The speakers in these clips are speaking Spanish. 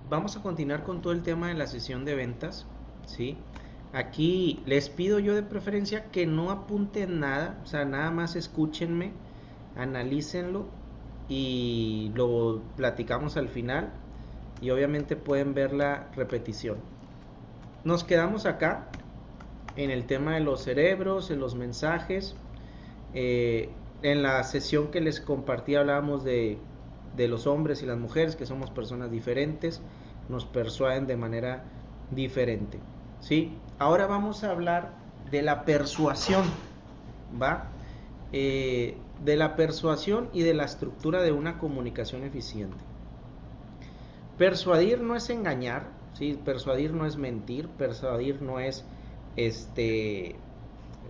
vamos a continuar con todo el tema de la sesión de ventas, ¿sí? Aquí les pido yo de preferencia que no apunten nada, o sea, nada más escúchenme, analícenlo y lo platicamos al final y obviamente pueden ver la repetición. Nos quedamos acá en el tema de los cerebros, en los mensajes. En la sesión que les compartí hablábamos de los hombres y las mujeres, que somos personas diferentes, nos persuaden de manera diferente. ¿Sí? Ahora vamos a hablar de la persuasión, ¿va? De la persuasión y de la estructura de una comunicación eficiente. Persuadir no es engañar, ¿sí? Persuadir no es mentir, persuadir no es este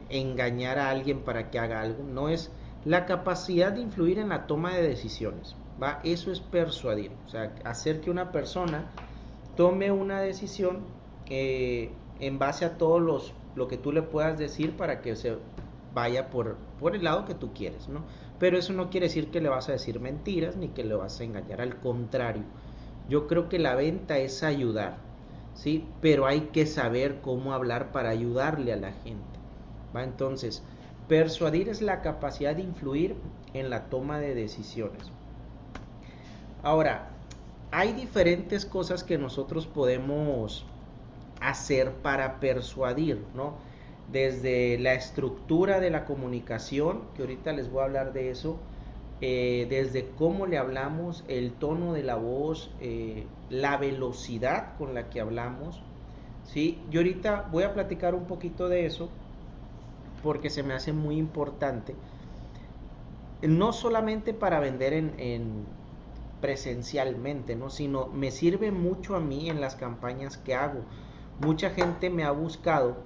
engañar a alguien para que haga algo, no, es la capacidad de influir en la toma de decisiones, ¿va? Eso es persuadir, o sea, hacer que una persona tome una decisión en base a lo que tú le puedas decir para que se vaya por el lado que tú quieres, ¿no? Pero eso no quiere decir que le vas a decir mentiras ni que le vas a engañar, al contrario. Yo creo que la venta es ayudar, ¿sí? Pero hay que saber cómo hablar para ayudarle a la gente, ¿va? Entonces, persuadir es la capacidad de influir en la toma de decisiones. Ahora, hay diferentes cosas que nosotros podemos hacer para persuadir, ¿no? Desde la estructura de la comunicación, que ahorita les voy a hablar de eso, desde cómo le hablamos, el tono de la voz, la velocidad con la que hablamos, ¿sí? Yo ahorita voy a platicar un poquito de eso porque se me hace muy importante, no solamente para vender en presencialmente, ¿no? Sino me sirve mucho a mí en las campañas que hago. Mucha gente me ha buscado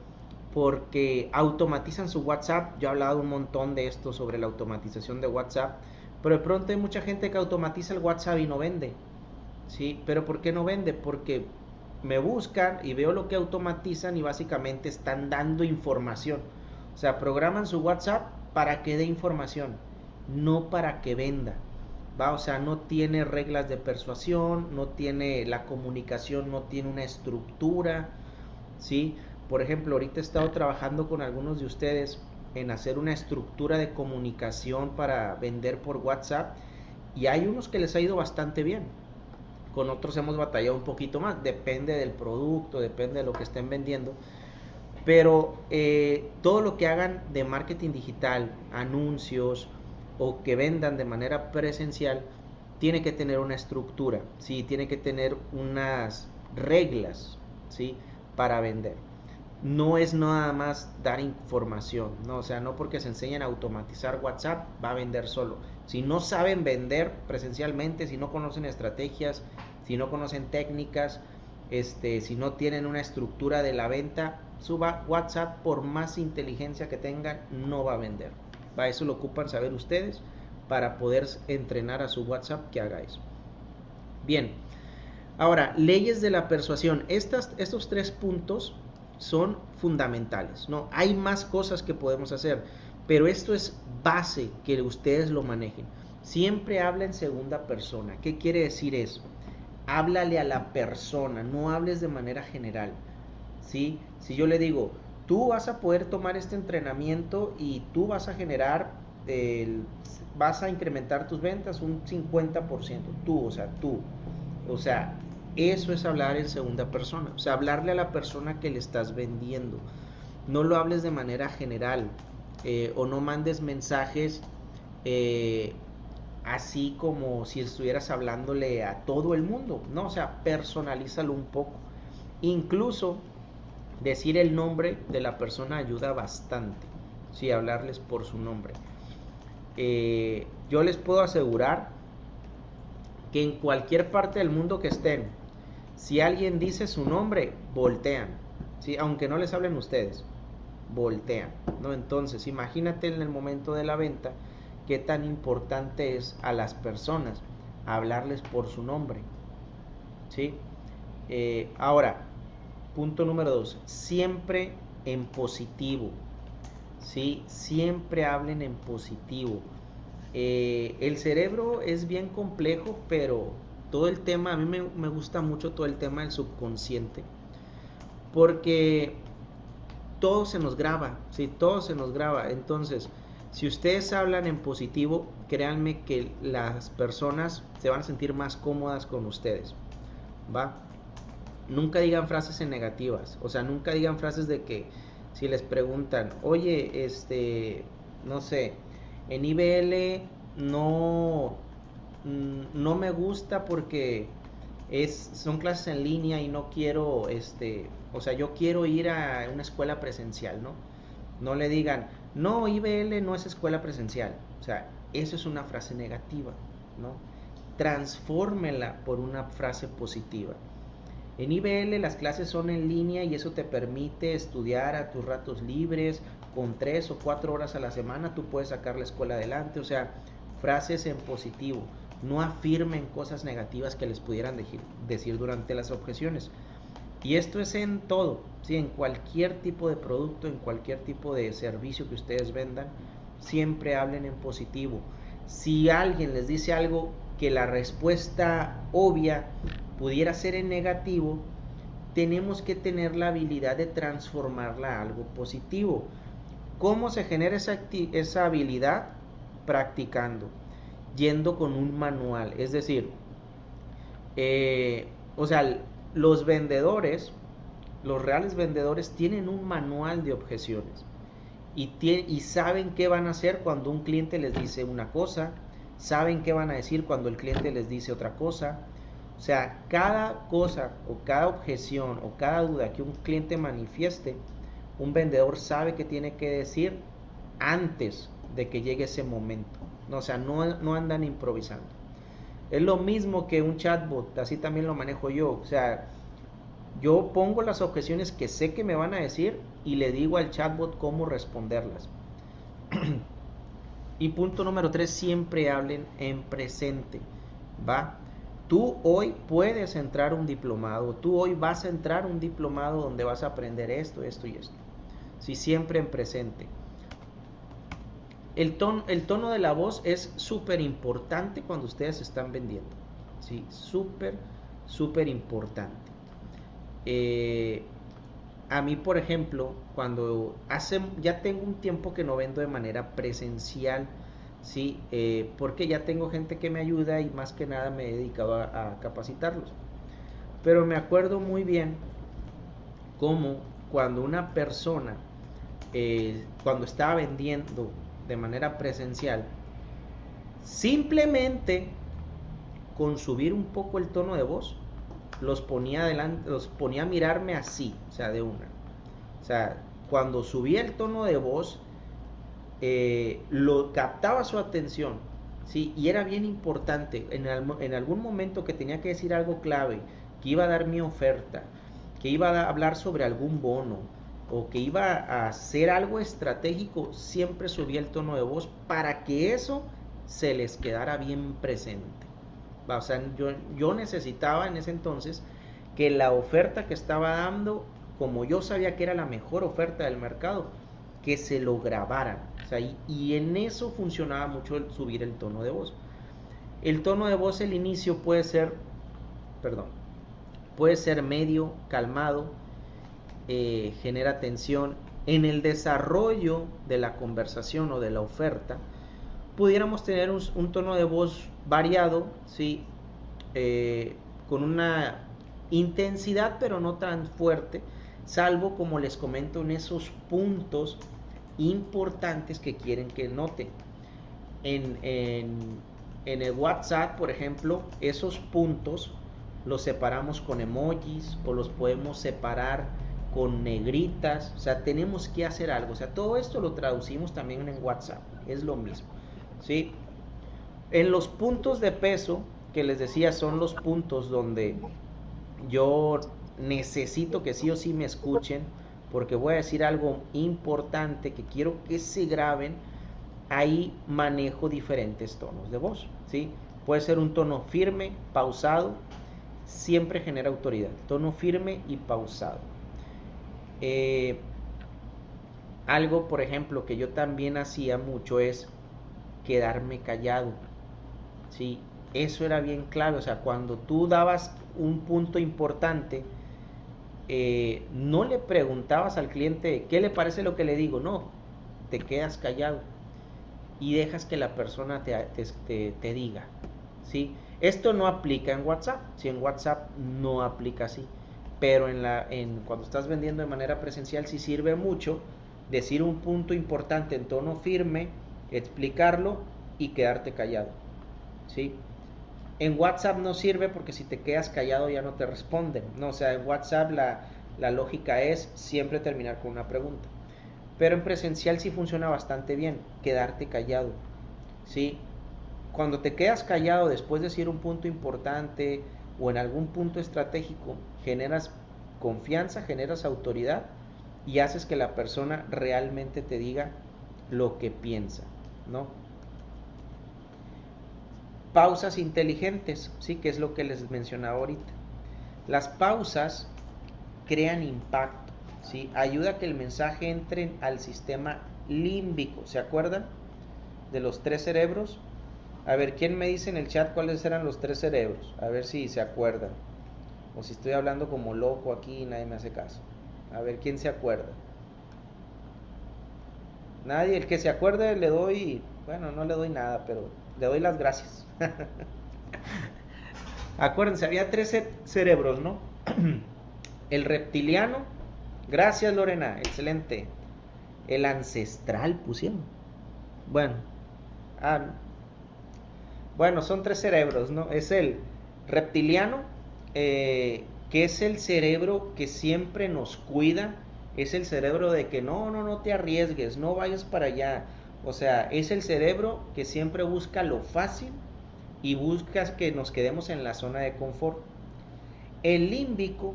porque automatizan su WhatsApp. Yo he hablado un montón de esto sobre la automatización de WhatsApp, pero de pronto hay mucha gente que automatiza el WhatsApp y no vende, ¿sí? Pero ¿por qué no vende? Porque me buscan y veo lo que automatizan y básicamente están dando información. O sea, programan su WhatsApp para que dé información, no para que venda. ¿Va? O sea, no tiene reglas de persuasión, no tiene la comunicación, no tiene una estructura, ¿sí? Por ejemplo, ahorita he estado trabajando con algunos de ustedes en hacer una estructura de comunicación para vender por WhatsApp y hay unos que les ha ido bastante bien. Con otros hemos batallado un poquito más, depende del producto, depende de lo que estén vendiendo. Pero todo lo que hagan de marketing digital, anuncios o que vendan de manera presencial, tiene que tener una estructura, ¿sí? Tiene que tener unas reglas, ¿sí? Para vender. No es nada más dar información, ¿no? O sea, no porque se enseñan a automatizar WhatsApp va a vender solo. Si no saben vender presencialmente, si no conocen estrategias, si no conocen técnicas, si no tienen una estructura de la venta, su WhatsApp, por más inteligencia que tengan, no va a vender. ¿Va? Eso lo ocupan saber ustedes para poder entrenar a su WhatsApp que haga eso. Bien, ahora, leyes de la persuasión. Estos 3 puntos son fundamentales, ¿no? Hay más cosas que podemos hacer, pero esto es base que ustedes lo manejen. Siempre habla en segunda persona. ¿Qué quiere decir eso? Háblale a la persona, no hables de manera general, ¿sí? Si yo le digo, tú vas a poder tomar este entrenamiento y tú vas a generar, vas a incrementar tus ventas un 50%, o sea, eso es hablar en segunda persona, o sea, hablarle a la persona que le estás vendiendo. No lo hables de manera general, o no mandes mensajes eh, así como si estuvieras hablándole a todo el mundo, ¿no? O sea, personalízalo un poco. Incluso decir el nombre de la persona ayuda bastante, sí, hablarles por su nombre. Yo les puedo asegurar que en cualquier parte del mundo que estén, si alguien dice su nombre, voltean, ¿sí? Aunque no les hablen ustedes, voltean, ¿no? Entonces, imagínate en el momento de la venta qué tan importante es a las personas hablarles por su nombre, ¿sí? Ahora, punto número 2, siempre en positivo, ¿sí? Siempre hablen en positivo. El cerebro es bien complejo, pero todo el tema, a mí me gusta mucho todo el tema del subconsciente, porque todo se nos graba, ¿sí? Todo se nos graba. Entonces, si ustedes hablan en positivo, créanme que las personas se van a sentir más cómodas con ustedes, ¿va? Nunca digan frases en negativas, o sea, nunca digan frases de que si les preguntan, oye, no sé, en IBL no, no me gusta porque son clases en línea y no quiero, o sea, yo quiero ir a una escuela presencial, ¿no? No le digan, no, IBL no es escuela presencial, o sea, eso es una frase negativa, ¿no? Transfórmela por una frase positiva. En IBL las clases son en línea y eso te permite estudiar a tus ratos libres, con 3 o 4 horas a la semana tú puedes sacar la escuela adelante, o sea, frases en positivo, no afirmen cosas negativas que les pudieran decir durante las objeciones. Y esto es en todo, ¿sí? En cualquier tipo de producto, en cualquier tipo de servicio que ustedes vendan, siempre hablen en positivo. Si alguien les dice algo que la respuesta obvia pudiera ser en negativo, tenemos que tener la habilidad de transformarla a algo positivo. ¿Cómo se genera esa habilidad? Practicando, yendo con un manual. Es decir, o sea, los vendedores, los reales vendedores tienen un manual de objeciones y saben qué van a hacer cuando un cliente les dice una cosa, saben qué van a decir cuando el cliente les dice otra cosa. O sea, cada cosa o cada objeción o cada duda que un cliente manifieste, un vendedor sabe que tiene que decir antes de que llegue ese momento. No, o sea, no andan improvisando. Es lo mismo que un chatbot, así también lo manejo yo. O sea, yo pongo las objeciones que sé que me van a decir y le digo al chatbot cómo responderlas. Y punto número 3, siempre hablen en presente, ¿va? Tú hoy puedes entrar a un diplomado, tú hoy vas a entrar a un diplomado donde vas a aprender esto, esto y esto. Sí, siempre en presente. El tono de la voz es súper importante cuando ustedes están vendiendo. Sí, súper importante. A mí, por ejemplo, cuando ya tengo un tiempo que no vendo de manera presencial, sí, porque ya tengo gente que me ayuda y más que nada me he dedicado a capacitarlos. Pero me acuerdo muy bien cómo cuando una persona, cuando estaba vendiendo de manera presencial, simplemente con subir un poco el tono de voz, los ponía a mirarme así, o sea, de una. O sea, cuando subía el tono de voz, lo captaba su atención, ¿sí? Y era bien importante, en algún momento que tenía que decir algo clave, que iba a dar mi oferta, que iba a hablar sobre algún bono, o que iba a hacer algo estratégico, siempre subía el tono de voz para que eso se les quedara bien presente. O sea, yo necesitaba en ese entonces que la oferta que estaba dando, como yo sabía que era la mejor oferta del mercado, que se lo grabaran. O sea, y en eso funcionaba mucho el subir el tono de voz. El tono de voz, el inicio puede ser medio, calmado, genera tensión. En el desarrollo de la conversación o de la oferta, pudiéramos tener un tono de voz variado, ¿sí? Con una intensidad pero no tan fuerte, salvo como les comento en esos puntos importantes que quieren que noten. En el WhatsApp, por ejemplo, esos puntos los separamos con emojis o los podemos separar con negritas. O sea, tenemos que hacer algo. O sea, todo esto lo traducimos también en WhatsApp. Es lo mismo, ¿sí? En los puntos de peso, que les decía, son los puntos donde yo necesito que sí o sí me escuchen, porque voy a decir algo importante que quiero que se graben. Ahí manejo diferentes tonos de voz, ¿sí? Puede ser un tono firme, pausado, siempre genera autoridad. Tono firme y pausado. Algo, por ejemplo, que yo también hacía mucho es quedarme callado, ¿sí? Eso era bien clave, o sea, cuando tú dabas un punto importante, no le preguntabas al cliente qué le parece lo que le digo, no, te quedas callado y dejas que la persona te diga, ¿sí? Esto no aplica en WhatsApp, si en WhatsApp no aplica así, pero cuando estás vendiendo de manera presencial sí sirve mucho decir un punto importante en tono firme, explicarlo y quedarte callado, ¿sí? En WhatsApp no sirve porque si te quedas callado ya no te responden, ¿no? O sea, en WhatsApp la lógica es siempre terminar con una pregunta. Pero en presencial sí funciona bastante bien, quedarte callado, ¿sí? Cuando te quedas callado después de decir un punto importante o en algún punto estratégico, generas confianza, generas autoridad y haces que la persona realmente te diga lo que piensa, ¿no? Pausas inteligentes, sí, que es lo que les mencionaba ahorita. Las pausas crean impacto, ¿sí? Ayuda a que el mensaje entre al sistema límbico. ¿Se acuerdan de los tres cerebros? A ver, ¿quién me dice en el chat cuáles eran los tres cerebros? A ver si se acuerdan. O si estoy hablando como loco aquí y nadie me hace caso. A ver, ¿quién se acuerda? Nadie, el que se acuerde le doy, bueno, no le doy nada, pero le doy las gracias. Acuérdense, había tres cerebros, ¿no? El reptiliano, gracias Lorena, excelente. El ancestral pusieron. Bueno, ah, bueno, son tres cerebros, ¿no? Es el reptiliano, que es el cerebro que siempre nos cuida, es el cerebro de que no te arriesgues, no vayas para allá. O sea, es el cerebro que siempre busca lo fácil y busca que nos quedemos en la zona de confort. El límbico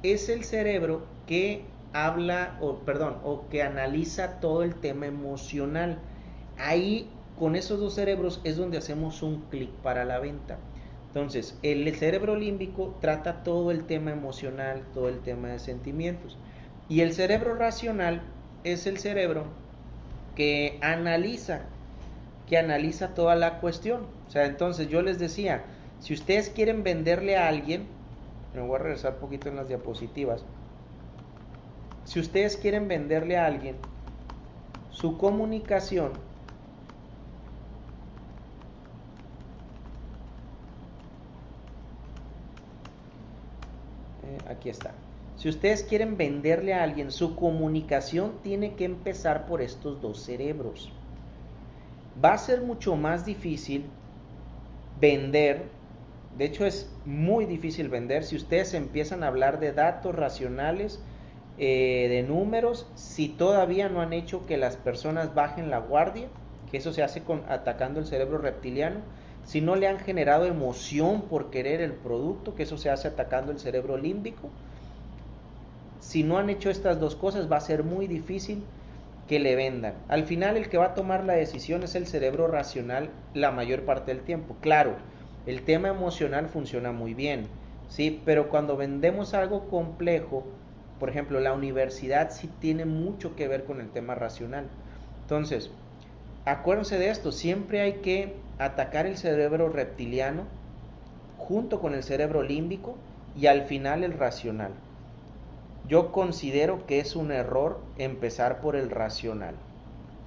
es el cerebro que habla, o que analiza todo el tema emocional. Ahí, con esos dos cerebros, es donde hacemos un clic para la venta. Entonces, el cerebro límbico trata todo el tema emocional, todo el tema de sentimientos. Y el cerebro racional es el cerebro que analiza toda la cuestión. O sea, entonces yo les decía, si ustedes quieren venderle a alguien, me voy a regresar un poquito en las diapositivas. Si ustedes quieren venderle a alguien, su comunicación aquí está. Si ustedes quieren venderle a alguien, su comunicación tiene que empezar por estos dos cerebros. Va a ser mucho más difícil vender. De hecho, es muy difícil vender si ustedes empiezan a hablar de datos racionales, de números, si todavía no han hecho que las personas bajen la guardia, que eso se hace atacando el cerebro reptiliano, si no le han generado emoción por querer el producto, que eso se hace atacando el cerebro límbico. Si no han hecho estas dos cosas, va a ser muy difícil que le vendan. Al final, el que va a tomar la decisión es el cerebro racional la mayor parte del tiempo. Claro, el tema emocional funciona muy bien, ¿sí? Pero cuando vendemos algo complejo, por ejemplo, la universidad sí tiene mucho que ver con el tema racional. Entonces, acuérdense de esto, siempre hay que atacar el cerebro reptiliano junto con el cerebro límbico y al final el racional. Yo considero que es un error empezar por el racional,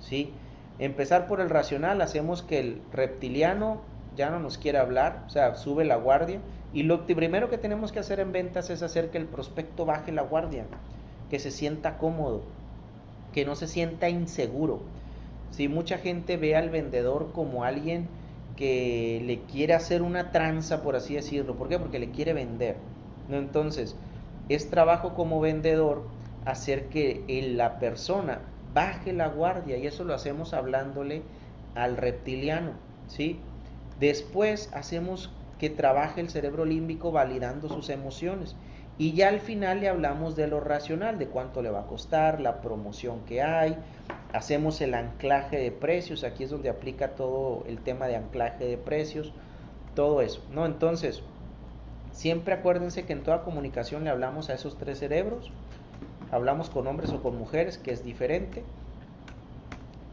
¿sí? Empezar por el racional hacemos que el reptiliano ya no nos quiera hablar, o sea, sube la guardia. Y lo primero que tenemos que hacer en ventas es hacer que el prospecto baje la guardia, que se sienta cómodo, que no se sienta inseguro. Si mucha gente ve al vendedor como alguien que le quiere hacer una tranza, por así decirlo. ¿Por qué? Porque le quiere vender, ¿no? Entonces, es trabajo como vendedor hacer que la persona baje la guardia, y eso lo hacemos hablándole al reptiliano, ¿sí? Después hacemos que trabaje el cerebro límbico validando sus emociones y ya al final le hablamos de lo racional, de cuánto le va a costar, la promoción que hay, hacemos el anclaje de precios, aquí es donde aplica todo el tema de anclaje de precios, todo eso, ¿no? Entonces, siempre acuérdense que en toda comunicación le hablamos a esos tres cerebros, hablamos con hombres o con mujeres, que es diferente,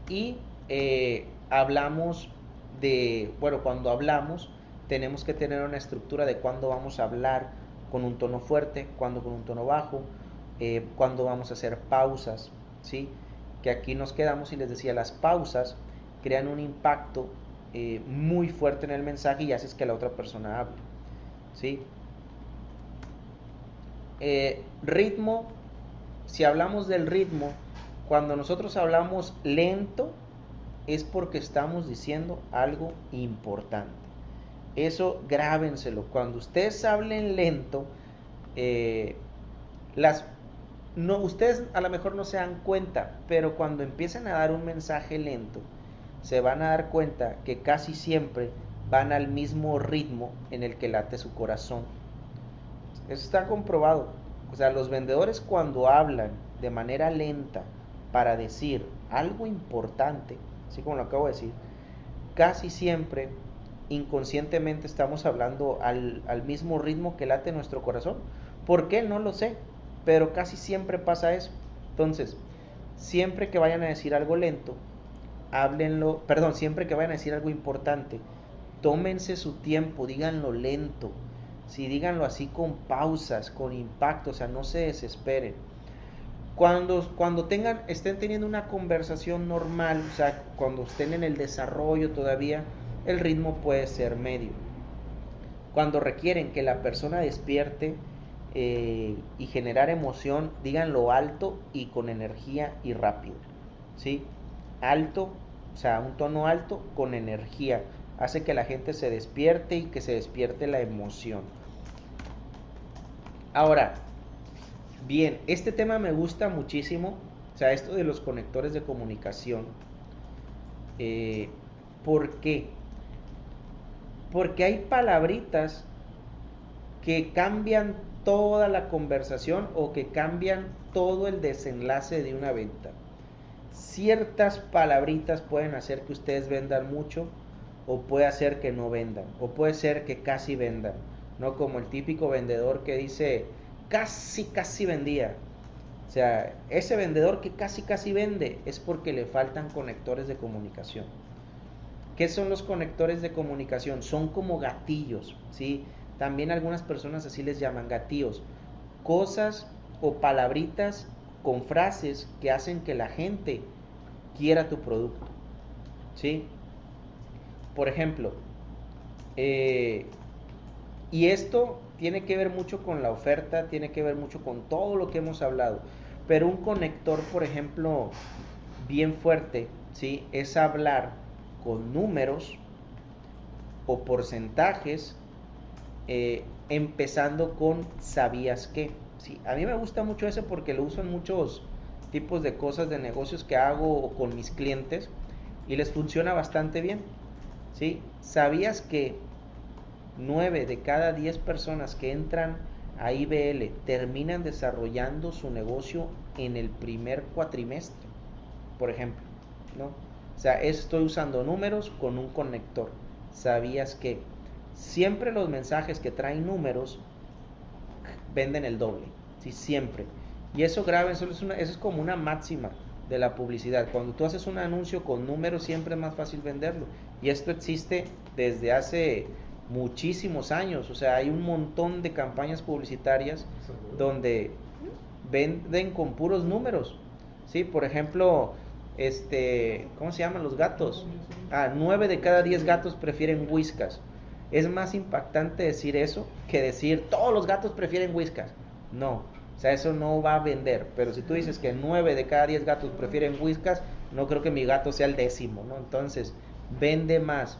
y hablamos cuando hablamos, tenemos que tener una estructura de cuándo vamos a hablar con un tono fuerte, cuándo con un tono bajo, cuándo vamos a hacer pausas, ¿sí? Que aquí nos quedamos y les decía, las pausas crean un impacto muy fuerte en el mensaje y haces que la otra persona hable, ¿sí? Ritmo, si hablamos del ritmo, cuando nosotros hablamos lento, es porque estamos diciendo algo importante. Eso grábenselo. Cuando ustedes hablen lento, ustedes a lo mejor no se dan cuenta, pero cuando empiecen a dar un mensaje lento, se van a dar cuenta que casi siempre van al mismo ritmo en el que late su corazón. Eso está comprobado. O sea, los vendedores cuando hablan de manera lenta para decir algo importante, así como lo acabo de decir, casi siempre inconscientemente estamos hablando al mismo ritmo que late nuestro corazón. ¿Por qué? No lo sé, pero casi siempre pasa eso. Entonces, siempre que vayan a decir algo lento, siempre que vayan a decir algo importante, tómense su tiempo, díganlo lento, sí, díganlo así con pausas, con impacto, o sea, no se desesperen. Cuando estén teniendo una conversación normal, o sea, cuando estén en el desarrollo todavía, el ritmo puede ser medio. Cuando requieren que la persona despierte y generar emoción, díganlo alto y con energía y rápido, ¿sí? Alto, o sea, un tono alto con energía, hace que la gente se despierte y que se despierte la emoción. Ahora, bien, este tema me gusta muchísimo, o sea, esto de los conectores de comunicación. ¿Por qué? Porque hay palabritas que cambian toda la conversación o que cambian todo el desenlace de una venta. Ciertas palabritas pueden hacer que ustedes vendan mucho o puede hacer que no vendan o puede ser que casi vendan, no como el típico vendedor que dice casi vendía. O sea, ese vendedor que casi vende es porque le faltan conectores de comunicación. ¿Qué son los conectores de comunicación? Son como gatillos, ¿sí? También algunas personas así les llaman gatillos. Cosas o palabritas con frases que hacen que la gente quiera tu producto, ¿sí? Por ejemplo, y esto tiene que ver mucho con la oferta, tiene que ver mucho con todo lo que hemos hablado. Pero un conector, por ejemplo, bien fuerte, ¿sí? Es hablar con números o porcentajes, empezando con ¿sabías qué? Sí, a mí me gusta mucho ese porque lo uso en muchos tipos de cosas de negocios que hago con mis clientes y les funciona bastante bien, ¿sí? ¿Sabías que 9 de cada 10 personas que entran a IBL terminan desarrollando su negocio en el primer cuatrimestre, por ejemplo, ¿no? O sea, estoy usando números con un conector. ¿Sabías que siempre los mensajes que traen números venden el doble? Sí, siempre. Y eso graben, eso es como una máxima de la publicidad. Cuando tú haces un anuncio con números siempre es más fácil venderlo. Y esto existe desde hace muchísimos años. O sea, hay un montón de campañas publicitarias donde venden con puros números. Sí, por ejemplo, ¿cómo se llaman los gatos? 9 de cada 10 gatos prefieren Whiskas. Es más impactante decir eso que decir todos los gatos prefieren Whiskas. No, o sea, eso no va a vender. Pero si tú dices que 9 de cada 10 gatos prefieren Whiskas, no creo que mi gato sea el 10º, ¿no? Entonces, vende más.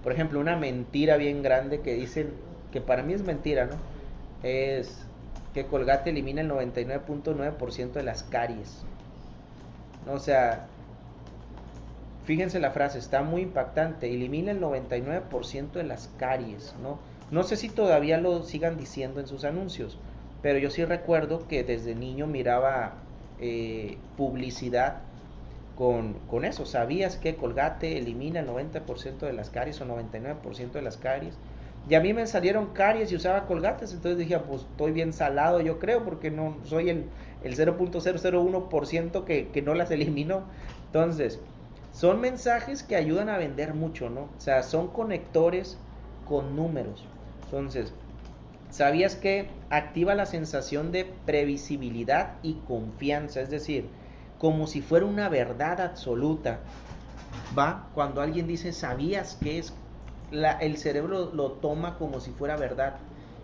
Por ejemplo, una mentira bien grande que dicen, que para mí es mentira, ¿no? Es que Colgate elimina el 99.9% de las caries. O sea, fíjense la frase, está muy impactante. Elimina el 99% de las caries, ¿no? No sé si todavía lo sigan diciendo en sus anuncios, pero yo sí recuerdo que desde niño miraba publicidad con eso. ¿Sabías que Colgate elimina el 90% de las caries o 99% de las caries? Y a mí me salieron caries y usaba Colgates, entonces dije, pues estoy bien salado, yo creo, porque no soy el 0.001% que no las eliminó. Entonces, son mensajes que ayudan a vender mucho, ¿no? O sea, son conectores con números. Entonces, ¿sabías que activa la sensación de previsibilidad y confianza? Es decir, como si fuera una verdad absoluta. ¿Va? Cuando alguien dice, ¿sabías que es? El cerebro lo toma como si fuera verdad.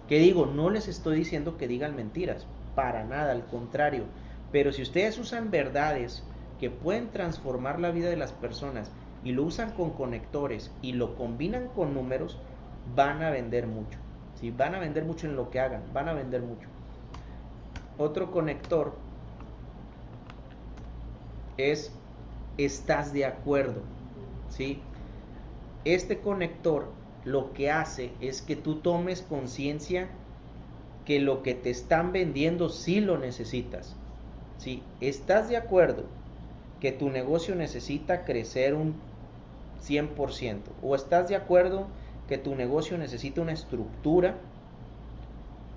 Que digo, no les estoy diciendo que digan mentiras, para nada, al contrario. Pero si ustedes usan verdades que pueden transformar la vida de las personas y lo usan con conectores y lo combinan con números, van a vender mucho. ¿Sí? Van a vender mucho en lo que hagan, van a vender mucho. Otro conector es estás de acuerdo, ¿sí? Este conector lo que hace es que tú tomes conciencia que lo que te están vendiendo sí lo necesitas, ¿sí? Estás de acuerdo que tu negocio necesita crecer un 100%, o estás de acuerdo que tu negocio necesita una estructura,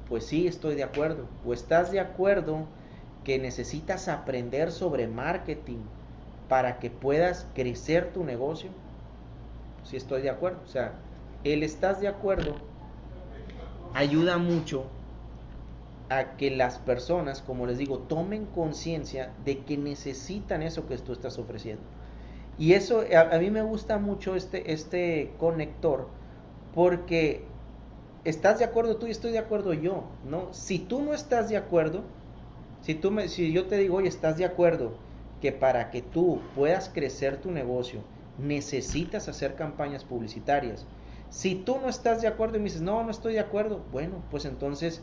pues sí, estoy de acuerdo. O estás de acuerdo que necesitas aprender sobre marketing para que puedas crecer tu negocio, sí estoy de acuerdo. O sea, el estás de acuerdo ayuda mucho a que las personas, como les digo, tomen conciencia de que necesitan eso que tú estás ofreciendo. Y eso, a mí me gusta mucho este conector, porque estás de acuerdo tú y estoy de acuerdo yo, ¿no? Si tú no estás de acuerdo, si yo te digo, oye, estás de acuerdo que para que tú puedas crecer tu negocio necesitas hacer campañas publicitarias. Si tú no estás de acuerdo y me dices, no, no estoy de acuerdo, bueno, pues entonces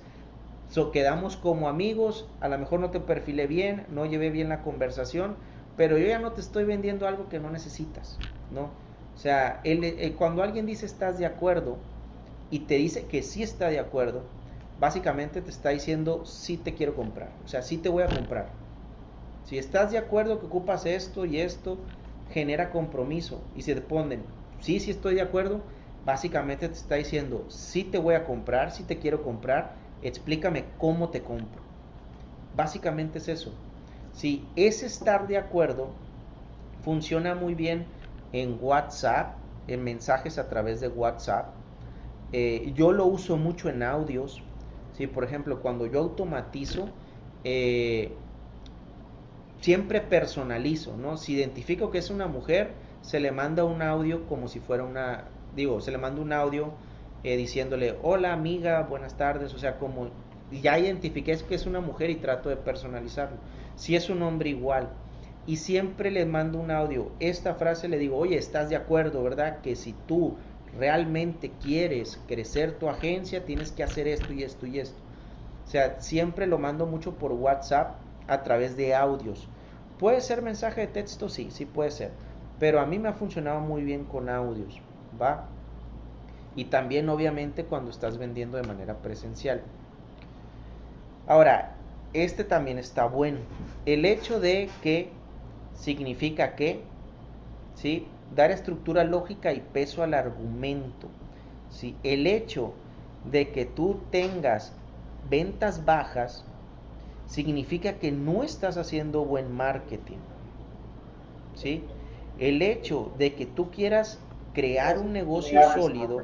quedamos como amigos, a lo mejor no te perfilé bien, no llevé bien la conversación, pero yo ya no te estoy vendiendo algo que no necesitas, ¿no? O sea, cuando alguien dice estás de acuerdo y te dice que sí está de acuerdo, básicamente te está diciendo sí te quiero comprar, o sea, sí te voy a comprar. Si estás de acuerdo que ocupas esto y esto, genera compromiso. Y si te ponen, sí, sí estoy de acuerdo, básicamente te está diciendo, sí te voy a comprar, sí te quiero comprar, explícame cómo te compro. Básicamente es eso. Si ese estar de acuerdo funciona muy bien en WhatsApp, en mensajes a través de WhatsApp. Yo lo uso mucho en audios. ¿Sí? Por ejemplo, cuando yo automatizo, siempre personalizo, ¿no? Si identifico que es una mujer, se le manda un audio como si fuera se le manda un audio diciéndole, hola amiga, buenas tardes, o sea, como ya identifiqué que es una mujer y trato de personalizarlo. Si es un hombre, igual. Y siempre le mando un audio. Esta frase le digo, oye, ¿estás de acuerdo, verdad? Que si tú realmente quieres crecer tu agencia, tienes que hacer esto y esto y esto. O sea, siempre lo mando mucho por WhatsApp a través de audios. ¿Puede ser mensaje de texto? Sí, sí puede ser. Pero a mí me ha funcionado muy bien con audios, ¿va? Y también obviamente cuando estás vendiendo de manera presencial. Ahora, este también está bueno. El hecho de que significa que, ¿sí? Dar estructura lógica y peso al argumento. ¿Sí? El hecho de que tú tengas ventas bajas significa que no estás haciendo buen marketing, ¿sí? El hecho de que tú quieras crear un negocio sólido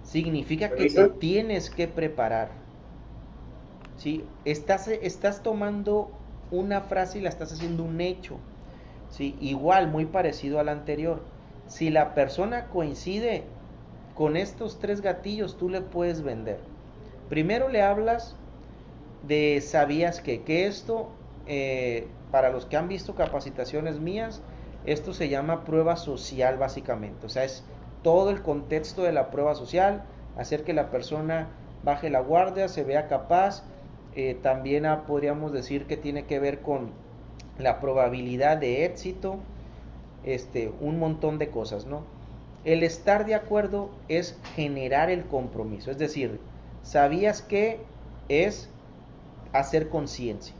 significa que te tienes que preparar, ¿sí? Estás tomando una frase y la estás haciendo un hecho, ¿sí? Igual, muy parecido al anterior. Si la persona coincide con estos tres gatillos, tú le puedes vender. Primero le hablas de sabías que esto, para los que han visto capacitaciones mías, esto se llama prueba social básicamente. O sea, es todo el contexto de la prueba social, hacer que la persona baje la guardia, se vea capaz. También podríamos decir que tiene que ver con la probabilidad de éxito, un montón de cosas, ¿no? El estar de acuerdo es generar el compromiso, es decir, sabías que es hacer conciencia,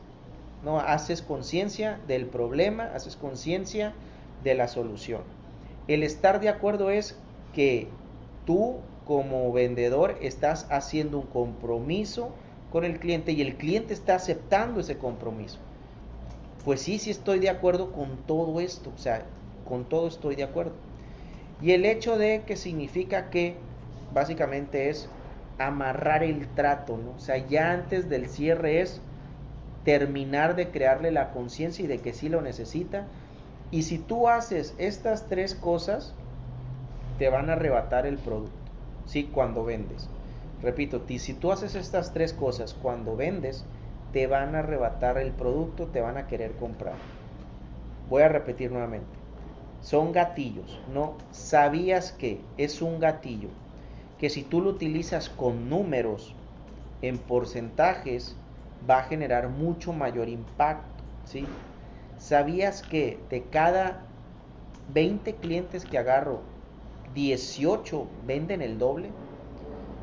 ¿no? Haces conciencia del problema, haces conciencia de la solución. El estar de acuerdo es que tú como vendedor estás haciendo un compromiso con el cliente y el cliente está aceptando ese compromiso. Pues sí, sí estoy de acuerdo con todo esto, o sea, con todo estoy de acuerdo. Y el hecho de que significa que básicamente es amarrar el trato, ¿no? O sea, ya antes del cierre es terminar de crearle la conciencia y de que sí lo necesita. Y si tú haces estas tres cosas, te van a arrebatar el producto, ¿sí? Cuando vendes. Repito, si tú haces estas tres cosas cuando vendes, te van a arrebatar el producto, te van a querer comprar. Voy a repetir nuevamente. Son gatillos, ¿no? ¿Sabías que es un gatillo? Que si tú lo utilizas con números, en porcentajes, va a generar mucho mayor impacto, ¿sí? ¿Sabías que de cada 20 clientes que agarro, 18 venden el doble?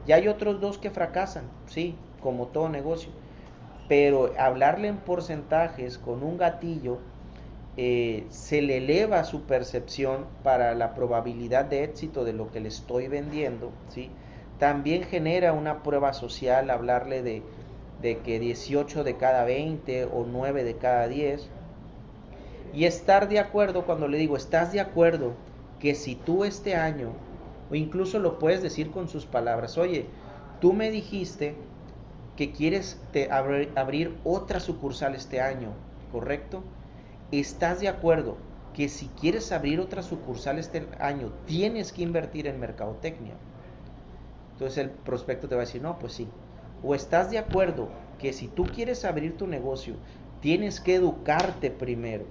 Y hay otros dos que fracasan, sí, como todo negocio. Pero hablarle en porcentajes con un gatillo se le eleva su percepción para la probabilidad de éxito de lo que le estoy vendiendo, ¿sí? También genera una prueba social hablarle de que 18 de cada 20 o 9 de cada 10. Y estar de acuerdo, cuando le digo, ¿estás de acuerdo que si tú este año, o incluso lo puedes decir con sus palabras, oye, tú me dijiste que quieres abrir otra sucursal este año, ¿correcto? ¿Estás de acuerdo que si quieres abrir otra sucursal este año tienes que invertir en mercadotecnia? Entonces el prospecto te va a decir, no, pues sí. O estás de acuerdo que si tú quieres abrir tu negocio tienes que educarte primero,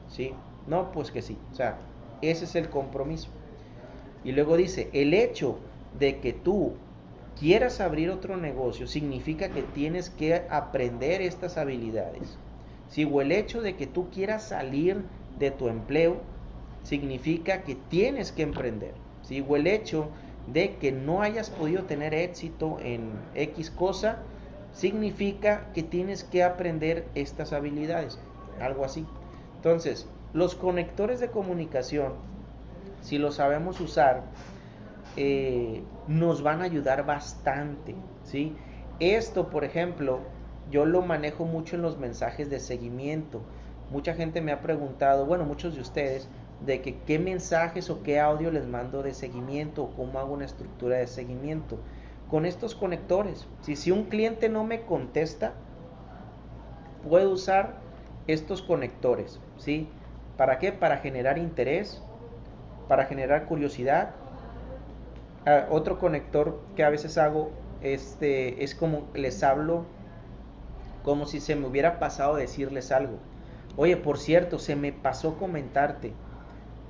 ¿sí? No, pues que sí. O sea, ese es el compromiso. Y luego dice, el hecho de que tú quieras abrir otro negocio significa que tienes que aprender estas habilidades. ¿Sí? O el hecho de que tú quieras salir de tu empleo significa que tienes que emprender. ¿Sí? O el hecho de que no hayas podido tener éxito en X cosa significa que tienes que aprender estas habilidades. Algo así. Entonces, los conectores de comunicación, si los sabemos usar, nos van a ayudar bastante, ¿sí? Esto, por ejemplo, yo lo manejo mucho en los mensajes de seguimiento. Mucha gente me ha preguntado, bueno, muchos de ustedes, de que qué mensajes o qué audio les mando de seguimiento o cómo hago una estructura de seguimiento. Con estos conectores, si un cliente no me contesta, puedo usar estos conectores, ¿sí? ¿Para qué? Para generar interés, para generar curiosidad. Otro conector que a veces hago es como les hablo como si se me hubiera pasado decirles algo. Oye, por cierto, se me pasó comentarte.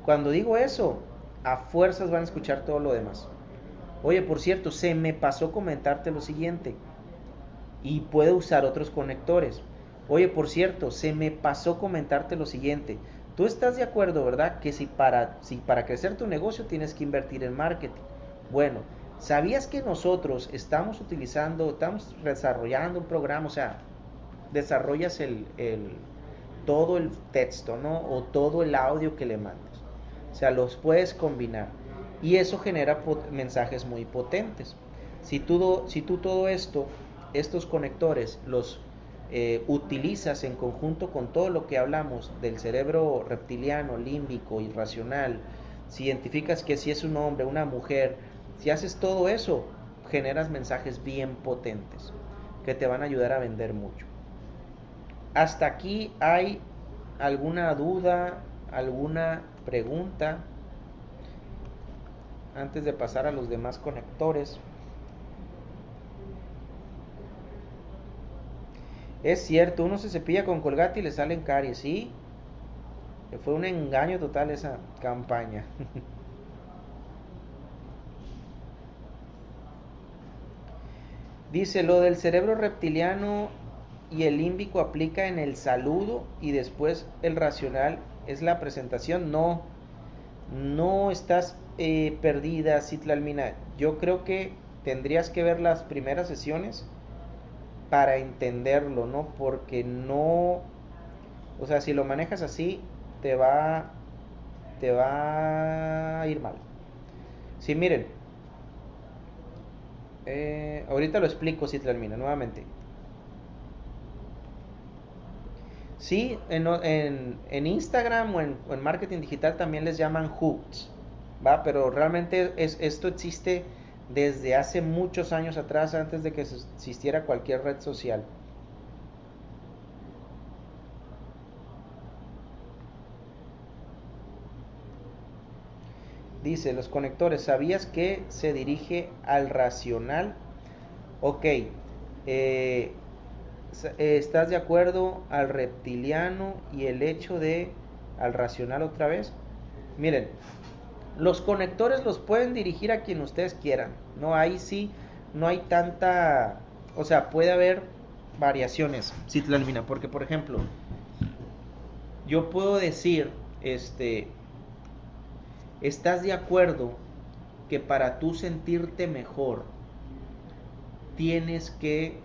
Cuando digo eso, a fuerzas van a escuchar todo lo demás. Oye, por cierto, se me pasó comentarte lo siguiente. Y puedo usar otros conectores. Oye, por cierto, se me pasó comentarte lo siguiente. Tú estás de acuerdo, ¿verdad? Que si para crecer tu negocio tienes que invertir en marketing. Bueno, ¿sabías que nosotros estamos desarrollando un programa? O sea, desarrollas todo el texto, ¿no? O todo el audio que le mandes. O sea, los puedes combinar. Y eso genera mensajes muy potentes. Si tú todo esto, estos conectores, los utilizas en conjunto con todo lo que hablamos del cerebro reptiliano, límbico, irracional, si identificas que si es un hombre, una mujer, si haces todo eso, generas mensajes bien potentes que te van a ayudar a vender mucho. Hasta aquí, ¿hay alguna duda, alguna pregunta antes de pasar a los demás conectores? Es cierto, uno se cepilla con Colgate y le salen caries, ¿sí? Fue un engaño total esa campaña. Dice, lo del cerebro reptiliano y el límbico aplica en el saludo y después el racional es la presentación. No, no estás perdida, Citlalmina. Yo creo que tendrías que ver las primeras sesiones para entenderlo, ¿no? Porque no, o sea, si lo manejas así, te va a ir mal. Sí, miren, ahorita lo explico si termina nuevamente. Sí, en Instagram o en marketing digital también les llaman hooks, ¿va? Pero realmente esto existe desde hace muchos años atrás, antes de que existiera cualquier red social. Dice, los conectores, ¿sabías que se dirige al racional? Ok, ¿estás de acuerdo al reptiliano y el hecho de al racional otra vez? Miren, los conectores los pueden dirigir a quien ustedes quieran. No, ahí sí, no hay tanta, o sea, puede haber variaciones, Citlalmina, porque por ejemplo, yo puedo decir, ¿estás de acuerdo que para tú sentirte mejor tienes que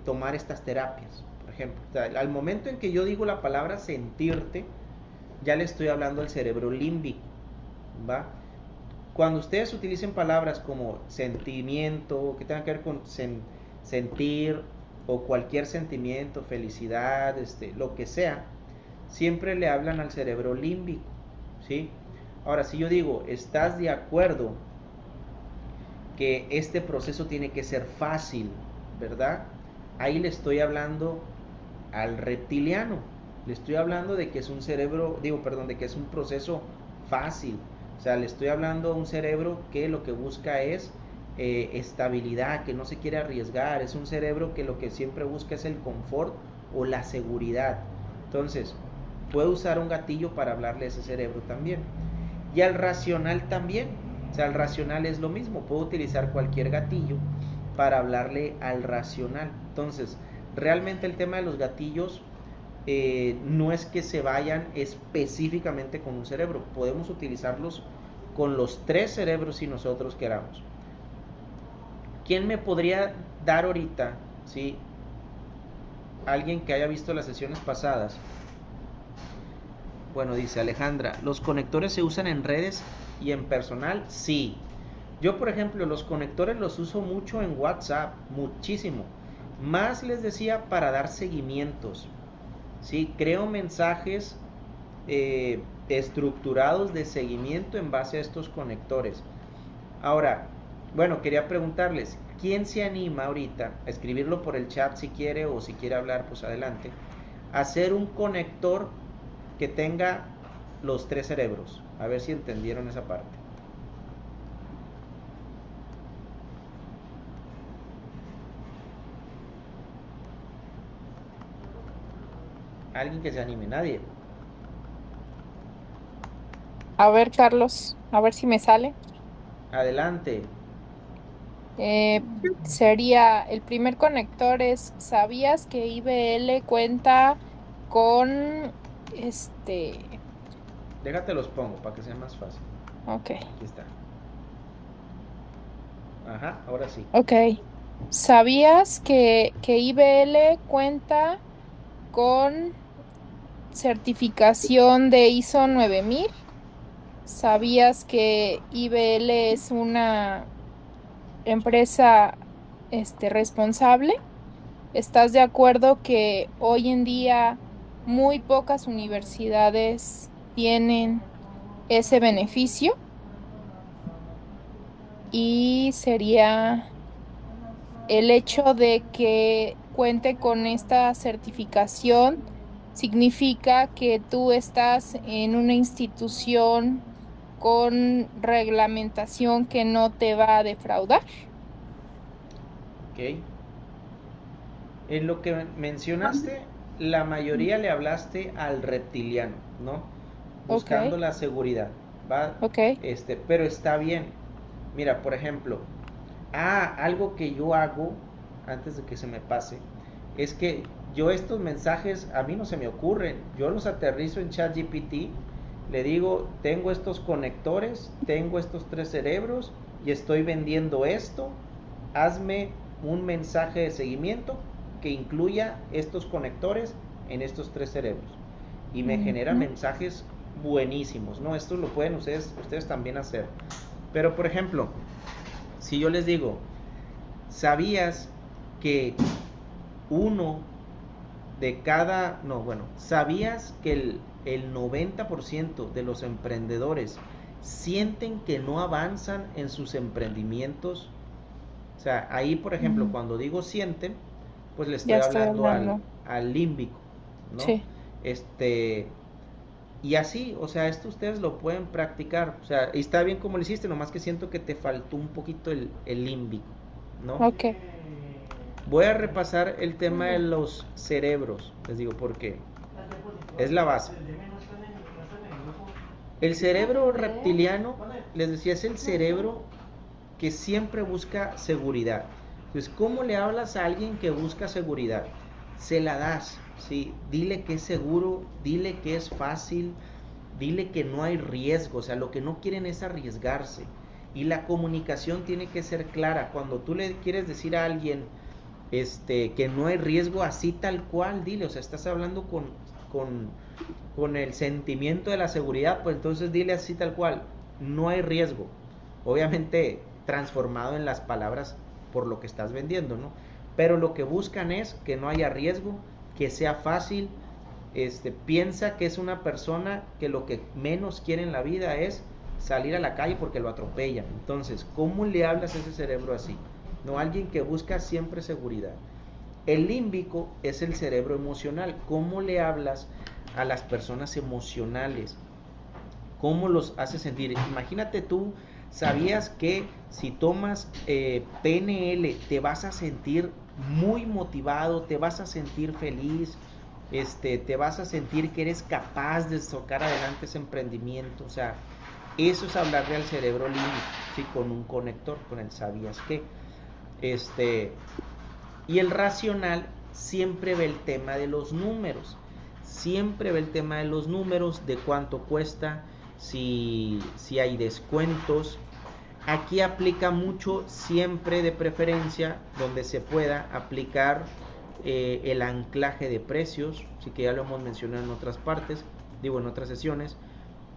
tomar estas terapias? Por ejemplo, o sea, al momento en que yo digo la palabra sentirte, ya le estoy hablando al cerebro límbico, ¿va? Cuando ustedes utilicen palabras como sentimiento, que tengan que ver con sentir o cualquier sentimiento, felicidad, lo que sea, siempre le hablan al cerebro límbico, ¿sí? Ahora, si yo digo, ¿estás de acuerdo que este proceso tiene que ser fácil, verdad? Ahí le estoy hablando al reptiliano, le estoy hablando de que es un cerebro, digo, perdón, de que es un proceso fácil, o sea, le estoy hablando a un cerebro que lo que busca es estabilidad, que no se quiere arriesgar, es un cerebro que lo que siempre busca es el confort o la seguridad. Entonces, puedo usar un gatillo para hablarle a ese cerebro también. Y al racional también, o sea, al racional es lo mismo, puedo utilizar cualquier gatillo para hablarle al racional. Entonces, realmente el tema de los gatillos no es que se vayan específicamente con un cerebro, podemos utilizarlos con los tres cerebros si nosotros queramos. ¿Quién me podría dar ahorita, sí, alguien que haya visto las sesiones pasadas? Bueno, dice Alejandra, ¿los conectores se usan en redes y en personal? Sí. Yo, por ejemplo, los conectores los uso mucho en WhatsApp, muchísimo. Más les decía para dar seguimientos. Sí, creo mensajes estructurados de seguimiento en base a estos conectores. Ahora, bueno, quería preguntarles, ¿quién se anima ahorita a escribirlo por el chat si quiere o si quiere hablar, pues adelante, a hacer un conector que tenga los tres cerebros? A ver si entendieron esa parte. Alguien que se anime, nadie. A ver, Carlos, a ver si me sale. Adelante. Eh, Sería, el primer conector es, ¿sabías que IBL cuenta con Déjate los pongo para que sea más fácil. ok, Aquí está. Ajá, ahora sí. ok. ¿Sabías que IBL cuenta con certificación de ISO 9000? ¿Sabías que IBL es una empresa, responsable? ¿Estás de acuerdo que hoy en día muy pocas universidades tienen ese beneficio? Y sería el hecho de que cuente con esta certificación significa que tú estás en una institución con reglamentación que no te va a defraudar. Ok. En lo que mencionaste, la mayoría le hablaste al reptiliano, ¿no? Ok, Buscando la seguridad, ¿va? ok. Pero está bien. Mira, por ejemplo, algo que yo hago antes de que se me pase, es que yo estos mensajes a mí no se me ocurren, yo los aterrizo en ChatGPT, le digo, tengo estos conectores, tengo estos tres cerebros y estoy vendiendo esto, hazme un mensaje de seguimiento que incluya estos conectores en estos tres cerebros y me genera Ujú. mensajes buenísimos, ¿no? Esto lo pueden ustedes también hacer. Pero por ejemplo, si yo les digo, ¿sabías que uno de cada, no, bueno, ¿sabías que el 90% de los emprendedores sienten que no avanzan en sus emprendimientos. O sea, ahí, por ejemplo, cuando digo sienten, pues le Ya estoy estoy hablando hablando. al límbico, ¿no? Sí. Este, y así, o sea, esto ustedes lo pueden practicar. O sea, y está bien como lo hiciste, nomás que siento que te faltó un poquito el límbico, ¿no? Ok. Voy a repasar el tema de los cerebros, les digo, porque es la base. El cerebro reptiliano, les decía, es el cerebro que siempre busca seguridad. Entonces, ¿cómo le hablas a alguien que busca seguridad? Se la das, ¿sí? Dile que es seguro, dile que es fácil, dile que no hay riesgo. O sea, lo que no quieren es arriesgarse. Y la comunicación tiene que ser clara. Cuando tú le quieres decir a alguien que no hay riesgo, así tal cual, dile. O sea, estás hablando con el sentimiento de la seguridad, pues entonces dile así tal cual, no hay riesgo. Obviamente transformado en las palabras por lo que estás vendiendo, ¿no? Pero lo que buscan es que no haya riesgo, que sea fácil. Piensa que es una persona que lo que menos quiere en la vida es salir a la calle porque lo atropellan. Entonces, ¿cómo le hablas a ese cerebro así? No, alguien que busca siempre seguridad. El límbico es el cerebro emocional. ¿Cómo le hablas a las personas emocionales? ¿Cómo los haces sentir? Imagínate tú, ¿sabías que si tomas PNL te vas a sentir muy motivado, te vas a sentir feliz, te vas a sentir que eres capaz de sacar adelante ese emprendimiento? O sea, eso es hablarle al cerebro límbico, ¿sí? Con un conector, con el sabías qué. Y el racional siempre ve el tema de los números, siempre ve el tema de los números, de cuánto cuesta, si hay descuentos. Aquí aplica mucho, siempre de preferencia, donde se pueda aplicar el anclaje de precios, sí, que ya lo hemos mencionado en otras partes, digo en otras sesiones,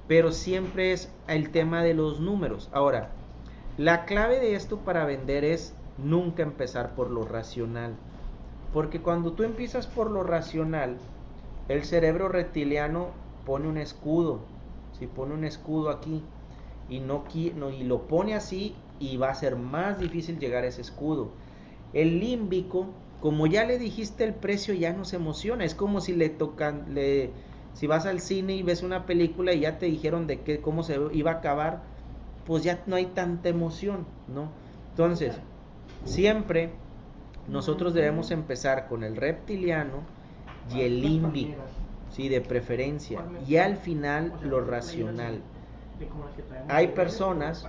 pero siempre es el tema de los números. Ahora, la clave de esto para vender es nunca empezar por lo racional, porque cuando tú empiezas por lo racional, el cerebro reptiliano pone un escudo, si pone un escudo aquí y y lo pone así, y va a ser más difícil llegar a ese escudo. El límbico, como ya le dijiste el precio, ya no se emociona. Es como si si vas al cine y ves una película y ya te dijeron de qué, cómo se iba a acabar, pues ya no hay tanta emoción, ¿no? Entonces, siempre nosotros debemos empezar con el reptiliano y el límbico, ¿sí? De preferencia, y al final lo racional. Hay personas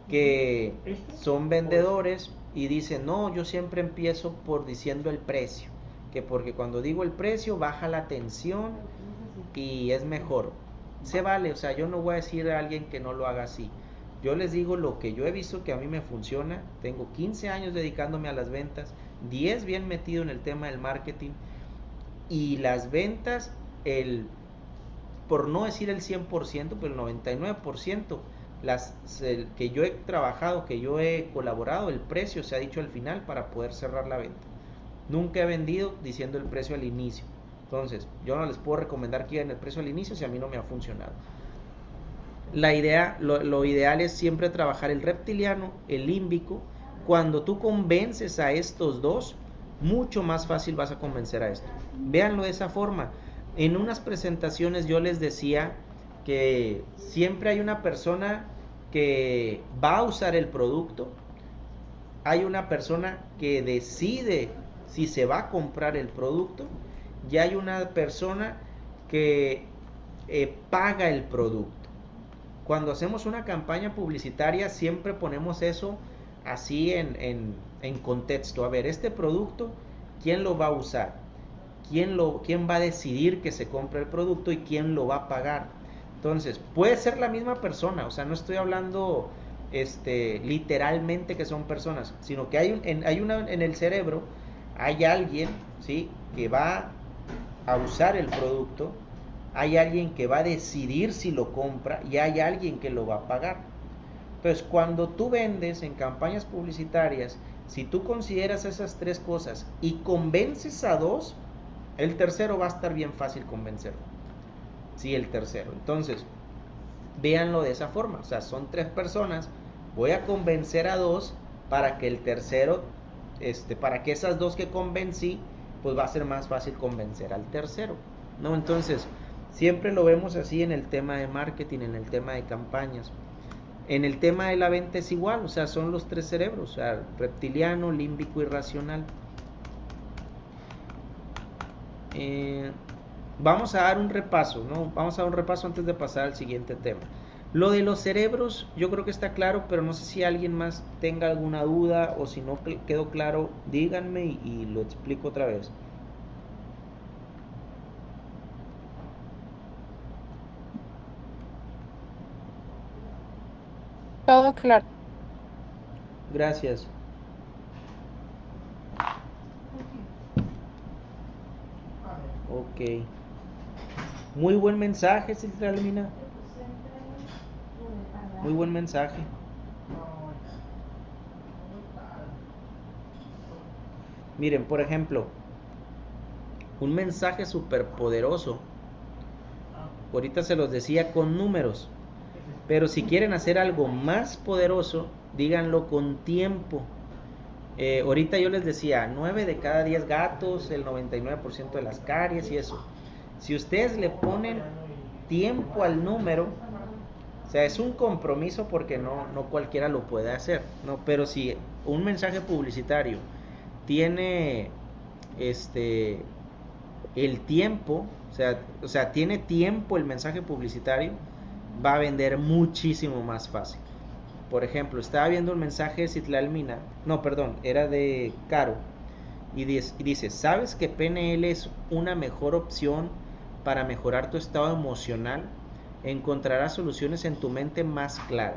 que son vendedores y dicen, no, yo siempre empiezo por diciendo el precio, que porque cuando digo el precio baja la tensión y es mejor. Se vale, o sea, yo no voy a decir a alguien que no lo haga así. Yo les digo lo que yo he visto que a mí me funciona. Tengo 15 años dedicándome a las ventas, 10 bien metido en el tema del marketing, y las ventas, por no decir el 100%, pero el 99%, que yo he trabajado, que yo he colaborado, el precio se ha dicho al final para poder cerrar la venta. Nunca he vendido diciendo el precio al inicio. Entonces, yo no les puedo recomendar que lleguen el precio al inicio si a mí no me ha funcionado. Lo ideal es siempre trabajar el reptiliano, el límbico. Cuando tú convences a estos dos, mucho más fácil vas a convencer a esto. Véanlo de esa forma. En unas presentaciones yo les decía que siempre hay una persona que va a usar el producto, hay una persona que decide si se va a comprar el producto, y hay una persona que paga el producto. Cuando hacemos una campaña publicitaria siempre ponemos eso así en contexto. A ver, este producto, ¿quién lo va a usar? ¿Quién va a decidir que se compre el producto y quién lo va a pagar? Entonces, puede ser la misma persona, o sea, no estoy hablando literalmente que son personas, sino que hay una en el cerebro, hay alguien, ¿sí?, que va a usar el producto, hay alguien que va a decidir si lo compra y hay alguien que lo va a pagar. Entonces, cuando tú vendes en campañas publicitarias, si tú consideras esas tres cosas y convences a dos, el tercero va a estar bien fácil convencerlo. Sí, el tercero. Entonces, véanlo de esa forma, o sea, son 3 personas, voy a convencer a 2 para que el tercero, para que esas 2 que convencí, pues va a ser más fácil convencer al tercero, ¿no? Entonces, siempre lo vemos así en el tema de marketing, en el tema de campañas. En el tema de la venta es igual, o sea, son los 3 cerebros, o sea, reptiliano, límbico y racional. Vamos a dar un repaso, ¿no? Vamos a dar un repaso antes de pasar al siguiente tema. Lo de los cerebros yo creo que está claro, pero no sé si alguien más tenga alguna duda o si no quedó claro, díganme y lo explico otra vez. Todo claro. Gracias. Ok. Muy buen mensaje, Citralmina. Muy buen mensaje. Miren, por ejemplo, un mensaje súper poderoso. Ahorita se los decía con números. Pero si quieren hacer algo más poderoso, díganlo con tiempo. Ahorita yo les decía, 9 de cada 10 gatos, el 99% de las caries y eso. Si ustedes le ponen tiempo al número, o sea, es un compromiso porque no cualquiera lo puede hacer, ¿no? Pero si un mensaje publicitario tiene el tiempo, o sea, tiene tiempo el mensaje publicitario, va a vender muchísimo más fácil. Por ejemplo, estaba viendo un mensaje de Citlalmina, no, perdón, era de Caro, y dice, ¿sabes que PNL es una mejor opción para mejorar tu estado emocional? Encontrarás soluciones en tu mente más clara.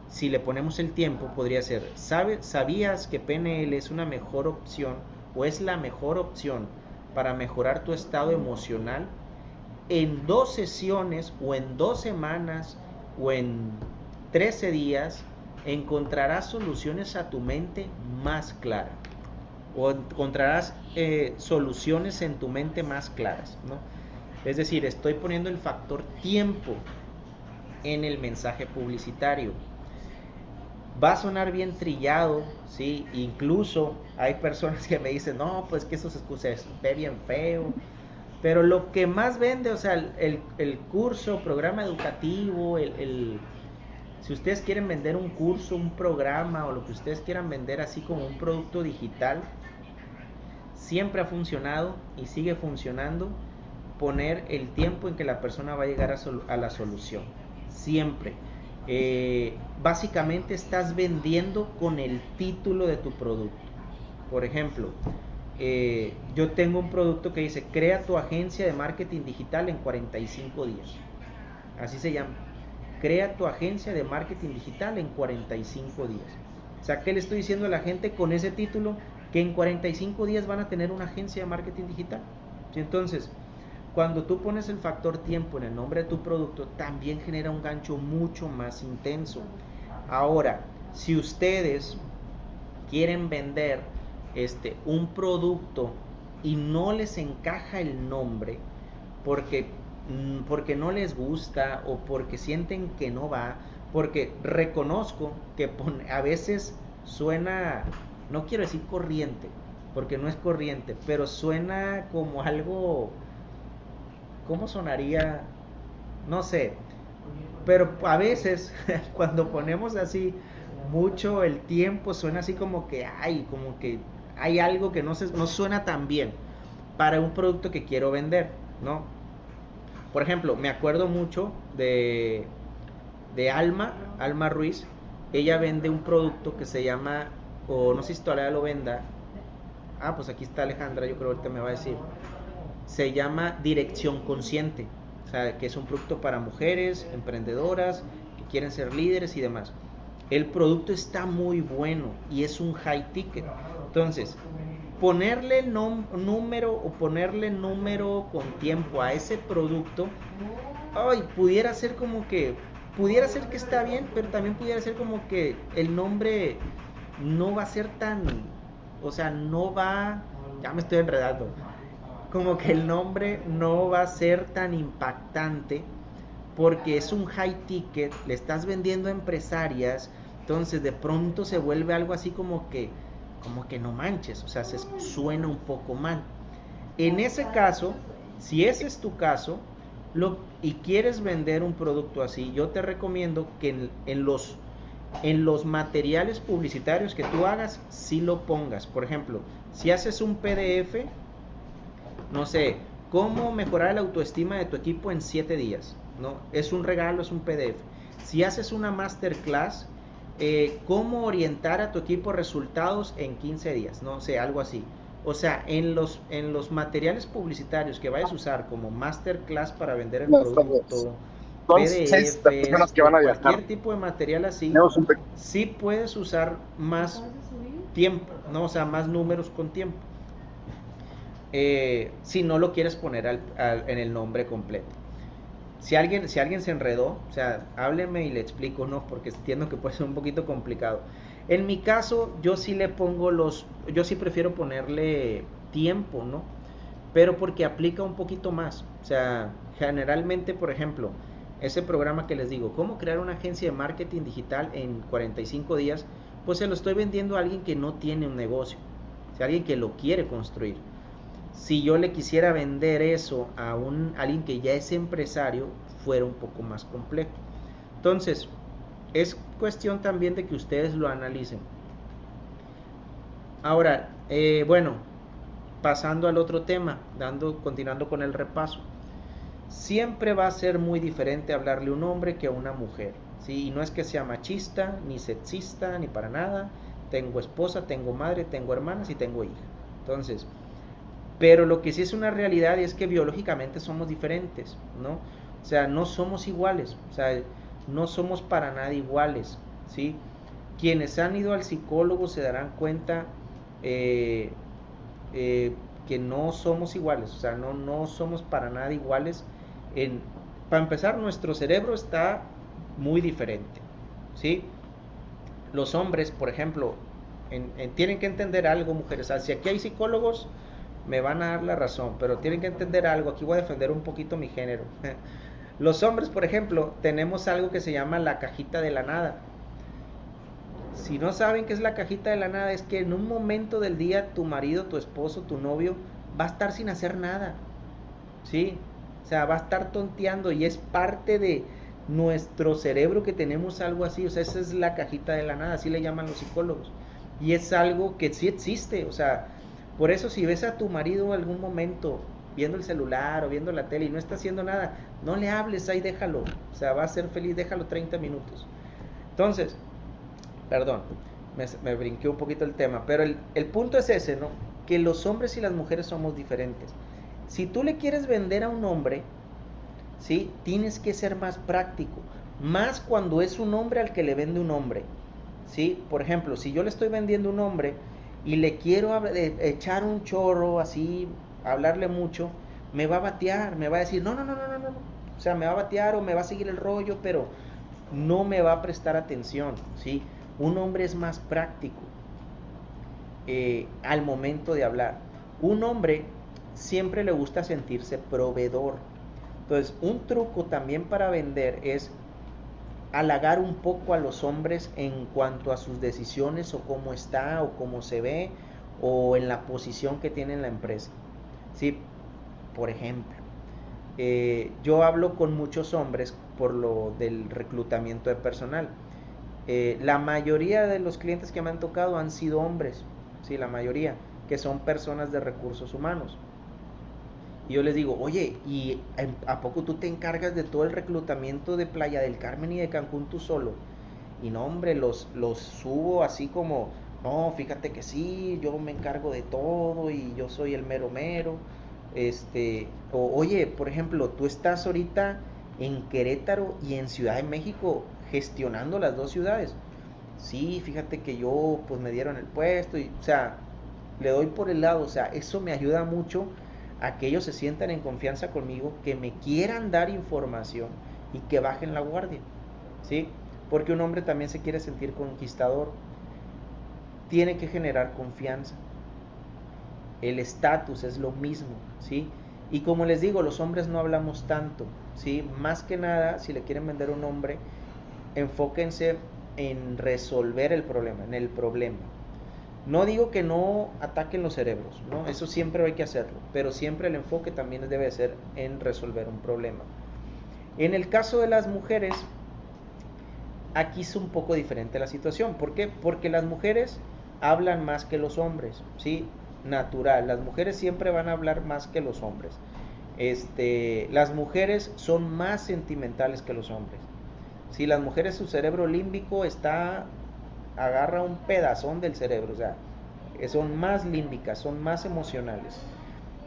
Si le ponemos el tiempo, podría ser, ¿sabías que PNL es una mejor opción o es la mejor opción para mejorar tu estado emocional? En 2 sesiones o en 2 semanas o en 13 días encontrarás soluciones a tu mente más clara o encontrarás soluciones en tu mente más claras, ¿no? Es decir, estoy poniendo el factor tiempo en el mensaje publicitario. Va a sonar bien trillado, ¿sí? Incluso hay personas que me dicen, no, pues que eso se ve bien feo. Pero lo que más vende, o sea, el curso, programa educativo, si ustedes quieren vender un curso, un programa o lo que ustedes quieran vender así como un producto digital, siempre ha funcionado y sigue funcionando poner el tiempo en que la persona va a llegar a la solución. Siempre. Básicamente estás vendiendo con el título de tu producto. Por ejemplo, yo tengo un producto que dice, crea tu agencia de marketing digital en 45 días. Así se llama. Crea tu agencia de marketing digital en 45 días. O sea, ¿qué le estoy diciendo a la gente con ese título? Que en 45 días van a tener una agencia de marketing digital. Entonces, cuando tú pones el factor tiempo en el nombre de tu producto, también genera un gancho mucho más intenso. Ahora, si ustedes quieren vender un producto y no les encaja el nombre porque no les gusta o porque sienten que no va, porque reconozco que a veces suena, no quiero decir corriente, porque no es corriente, pero suena como algo, ¿cómo sonaría? No sé, pero a veces cuando ponemos así mucho el tiempo suena así como que hay algo que no suena tan bien para un producto que quiero vender, ¿no? Por ejemplo, me acuerdo mucho de Alma Ruiz. Ella vende un producto que se llama, o no sé si todavía lo venda. Pues aquí está Alejandra, yo creo que ahorita me va a decir. Se llama Dirección Consciente. O sea, que es un producto para mujeres, emprendedoras, que quieren ser líderes y demás. El producto está muy bueno y es un high ticket. Entonces, ponerle número o ponerle número con tiempo a ese producto, pudiera ser que está bien, pero también pudiera ser como que el nombre no va a ser tan, o sea, ya me estoy enredando, como que el nombre no va a ser tan impactante porque es un high ticket, le estás vendiendo a empresarias, entonces de pronto se vuelve algo así como que no manches, o sea, se suena un poco mal. En ese caso, si ese es tu caso, y quieres vender un producto así, yo te recomiendo que en los materiales publicitarios que tú hagas, sí lo pongas. Por ejemplo, si haces un PDF, no sé, cómo mejorar la autoestima de tu equipo en 7 días, ¿no? Es un regalo, es un PDF. Si haces una masterclass, cómo orientar a tu equipo resultados en 15 días, no sé, algo así. O sea, en los materiales publicitarios que vayas a usar como masterclass para vender el producto, Son 6 personas PDFs que o van a cualquier viajar. tipo de material así, Tenemos un sí puedes usar más tiempo, ¿no? O sea, más números con tiempo. Si no lo quieres poner en el nombre completo. Si alguien se enredó, o sea, hábleme y le explico, ¿no? Porque entiendo que puede ser un poquito complicado. En mi caso, yo sí prefiero ponerle tiempo, ¿no? Pero porque aplica un poquito más. O sea, generalmente, por ejemplo, ese programa que les digo, cómo crear una agencia de marketing digital en 45 días, pues se lo estoy vendiendo a alguien que no tiene un negocio, o sea, alguien que lo quiere construir. Si yo le quisiera vender eso a alguien que ya es empresario, fuera un poco más complejo. Entonces, es cuestión también de que ustedes lo analicen. Ahora, bueno, pasando al otro tema, continuando con el repaso. Siempre va a ser muy diferente hablarle a un hombre que a una mujer, ¿sí? Y no es que sea machista, ni sexista, ni para nada. Tengo esposa, tengo madre, tengo hermanas y tengo hija. Entonces, pero lo que sí es una realidad es que biológicamente somos diferentes, ¿no? O sea, no somos iguales, o sea, no somos para nada iguales, ¿sí? Quienes han ido al psicólogo se darán cuenta eh, que no somos iguales, o sea, no somos para nada iguales. Para empezar, nuestro cerebro está muy diferente, ¿sí? Los hombres, por ejemplo, tienen que entender algo, mujeres. O sea, si aquí hay psicólogos, me van a dar la razón, pero tienen que entender algo. Aquí voy a defender un poquito mi género. Los hombres, por ejemplo, tenemos algo que se llama la cajita de la nada. Si no saben qué es la cajita de la nada, es que en un momento del día tu marido, tu esposo, tu novio va a estar sin hacer nada, ¿sí? O sea, va a estar tonteando y es parte de nuestro cerebro que tenemos algo así. O sea, esa es la cajita de la nada, así le llaman los psicólogos. Y es algo que sí existe, o sea, por eso si ves a tu marido en algún momento viendo el celular o viendo la tele y no está haciendo nada, no le hables, ahí déjalo. O sea, va a ser feliz, déjalo 30 minutos. Entonces, perdón, me brinqué un poquito el tema, pero el punto es ese, ¿no? Que los hombres y las mujeres somos diferentes. Si tú le quieres vender a un hombre, ¿sí? Tienes que ser más práctico, más cuando es un hombre al que le vende un hombre, ¿sí? Por ejemplo, si yo le estoy vendiendo un hombre y le quiero echar un chorro así, hablarle mucho, me va a batear, me va a decir, no, no, no, no, no, no, o sea, me va a batear o me va a seguir el rollo, pero no me va a prestar atención, ¿sí? Un hombre es más práctico al momento de hablar. Un hombre siempre le gusta sentirse proveedor. Entonces, un truco también para vender es halagar un poco a los hombres en cuanto a sus decisiones o cómo está o cómo se ve o en la posición que tiene en la empresa. ¿Sí? Por ejemplo, yo hablo con muchos hombres por lo del reclutamiento de personal. La mayoría de los clientes que me han tocado han sido hombres, sí, la mayoría, que son personas de recursos humanos. Y yo les digo, oye, ¿y a poco tú te encargas de todo el reclutamiento de Playa del Carmen y de Cancún tú solo? Y no, hombre, los subo así como, no, fíjate que sí, yo me encargo de todo y yo soy el mero mero. Oye, por ejemplo, tú estás ahorita en Querétaro y en Ciudad de México gestionando las dos ciudades. Sí, fíjate que yo pues me dieron el puesto y, o sea, le doy por el lado, o sea, eso me ayuda mucho a que ellos se sientan en confianza conmigo, que me quieran dar información y que bajen la guardia, ¿sí? Porque un hombre también se quiere sentir conquistador, tiene que generar confianza. El estatus es lo mismo, ¿sí? Y como les digo, los hombres no hablamos tanto, ¿sí? Más que nada, si le quieren vender un hombre, enfóquense en resolver el problema, en el problema. No digo que no ataquen los cerebros, ¿no? Eso siempre hay que hacerlo, pero siempre el enfoque también debe ser en resolver un problema. En el caso de las mujeres, aquí es un poco diferente la situación. ¿Por qué? Porque las mujeres hablan más que los hombres, ¿sí? Natural, las mujeres siempre van a hablar más que los hombres. Las mujeres son más sentimentales que los hombres. Si las mujeres, su cerebro límbico agarra un pedazón del cerebro, o sea, son más límbicas, son más emocionales.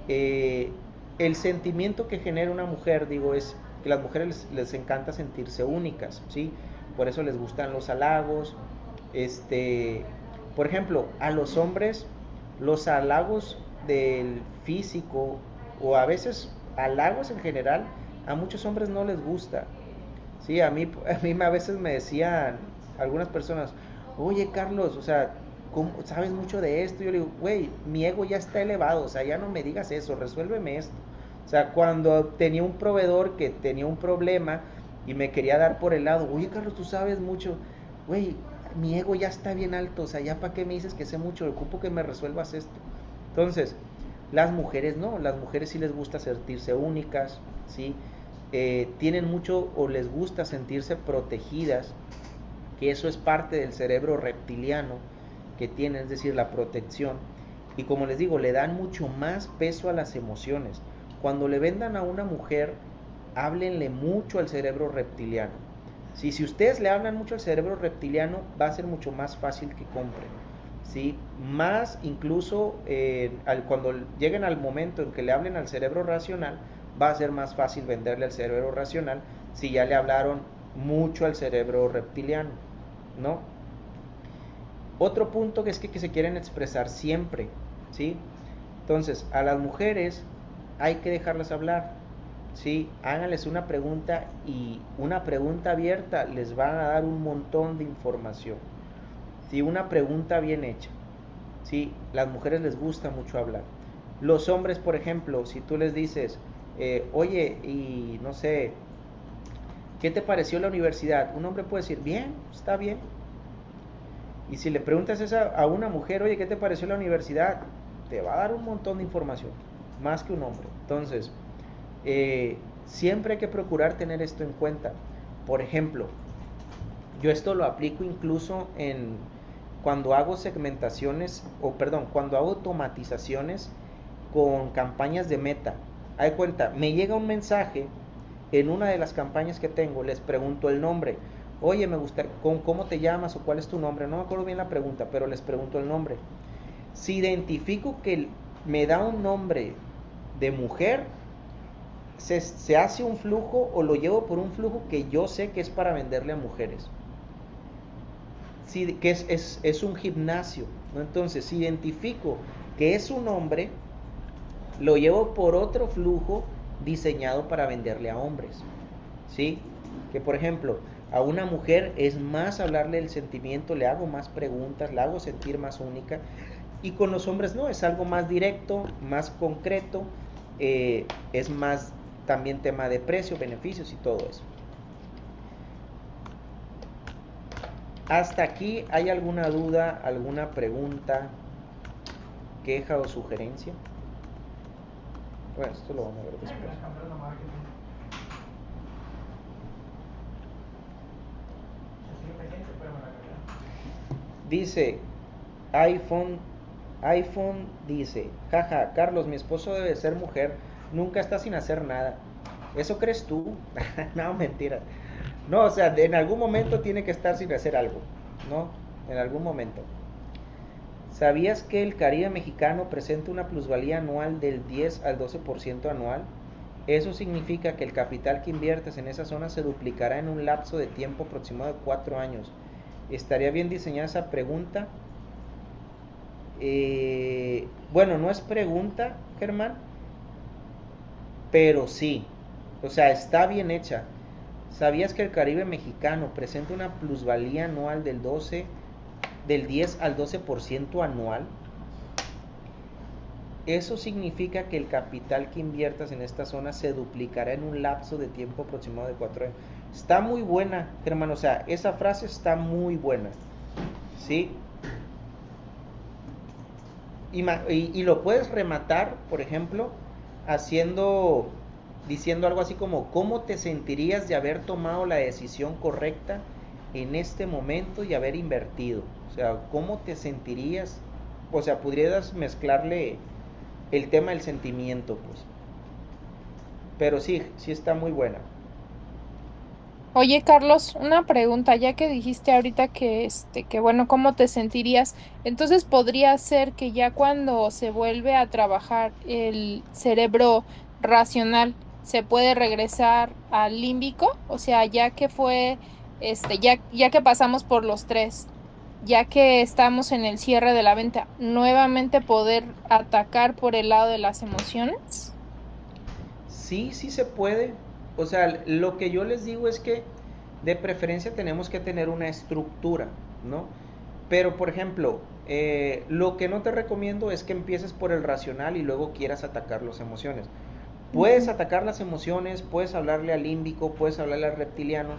El sentimiento que genera una mujer, digo, es que a las mujeres les encanta sentirse únicas, ¿sí? Por eso les gustan los halagos. Por ejemplo, a los hombres, los halagos del físico, o a veces halagos en general, a muchos hombres no les gusta. Sí, a veces me decían algunas personas, oye Carlos, o sea, ¿cómo sabes mucho de esto? Yo le digo, güey, mi ego ya está elevado, o sea, ya no me digas eso, resuélveme esto. O sea, cuando tenía un proveedor que tenía un problema y me quería dar por el lado, oye Carlos, tú sabes mucho, güey, mi ego ya está bien alto, o sea, ya para qué me dices que sé mucho, ocupo que me resuelvas esto. Entonces, las mujeres no, las mujeres sí les gusta sentirse únicas, ¿sí? Tienen mucho o les gusta sentirse protegidas, que eso es parte del cerebro reptiliano que tienen, es decir, la protección. Y como les digo, le dan mucho más peso a las emociones. Cuando le vendan a una mujer, háblenle mucho al cerebro reptiliano. Si ustedes le hablan mucho al cerebro reptiliano, va a ser mucho más fácil que compren. ¿Sí? Más incluso cuando lleguen al momento en que le hablen al cerebro racional, va a ser más fácil venderle al cerebro racional si ya le hablaron mucho al cerebro reptiliano, ¿no? Otro punto que es que se quieren expresar siempre, ¿sí? Entonces, a las mujeres hay que dejarlas hablar, ¿sí? Háganles una pregunta y una pregunta abierta les va a dar un montón de información. ¿Sí? Una pregunta bien hecha, ¿sí? Las mujeres les gusta mucho hablar. Los hombres, por ejemplo, si tú les dices, oye, y no sé, ¿qué te pareció la universidad? Un hombre puede decir, bien, está bien. Y si le preguntas esa a una mujer, oye, ¿qué te pareció la universidad? Te va a dar un montón de información, más que un hombre. Entonces, siempre hay que procurar tener esto en cuenta. Por ejemplo, yo esto lo aplico incluso cuando hago segmentaciones, cuando hago automatizaciones con campañas de Meta. Hay cuenta, me llega un mensaje en una de las campañas que tengo, les pregunto el nombre. Oye, me gusta, ¿cómo te llamas o cuál es tu nombre? No me acuerdo bien la pregunta, pero les pregunto el nombre. Si identifico que me da un nombre de mujer, se hace un flujo o lo llevo por un flujo que yo sé que es para venderle a mujeres. Sí, que es un gimnasio, ¿no? Entonces, si identifico que es un hombre, lo llevo por otro flujo diseñado para venderle a hombres, ¿sí? Que por ejemplo, a una mujer es más hablarle del sentimiento, le hago más preguntas, la hago sentir más única, y con los hombres no, es algo más directo, más concreto, es más también tema de precio, beneficios y todo eso. ¿Hasta aquí hay alguna duda, alguna pregunta, queja o sugerencia? Bueno, esto lo vamos a ver después. Dice, iPhone dice, jaja, Carlos, mi esposo debe ser mujer, nunca está sin hacer nada. ¿Eso crees tú? No, mentira. No, o sea, en algún momento tiene que estar sin hacer algo, ¿no? En algún momento. ¿Sabías que el Caribe mexicano presenta una plusvalía anual del 10 al 12% anual? Eso significa que el capital que inviertes en esa zona se duplicará en un lapso de tiempo aproximado de 4 años. ¿Estaría bien diseñada esa pregunta? Bueno, no es pregunta, Germán, pero sí. O sea, está bien hecha. ¿Sabías que el Caribe mexicano presenta una plusvalía anual del 10 al 12% anual? Eso significa que el capital que inviertas en esta zona se duplicará en un lapso de tiempo aproximado de 4 años. Está muy buena, Germán, o sea, esa frase está muy buena, ¿sí? Y lo puedes rematar, por ejemplo, diciendo algo así como, ¿cómo te sentirías de haber tomado la decisión correcta en este momento y haber invertido? O sea, ¿cómo te sentirías? O sea, podrías mezclarle el tema del sentimiento, pues. Pero sí, sí está muy buena. Oye, Carlos, una pregunta, ya que dijiste ahorita que que bueno, ¿cómo te sentirías? Entonces podría ser que ya cuando se vuelve a trabajar el cerebro racional, se puede regresar al límbico, o sea, ya que fue, ya que pasamos por los tres, ya que estamos en el cierre de la venta, nuevamente poder atacar por el lado de las emociones. Sí, sí se puede. O sea, lo que yo les digo es que de preferencia tenemos que tener una estructura, ¿no? Pero, por ejemplo, lo que no te recomiendo es que empieces por el racional y luego quieras atacar las emociones. Puedes Ujú. atacar las emociones, puedes hablarle al límbico, puedes hablarle al reptiliano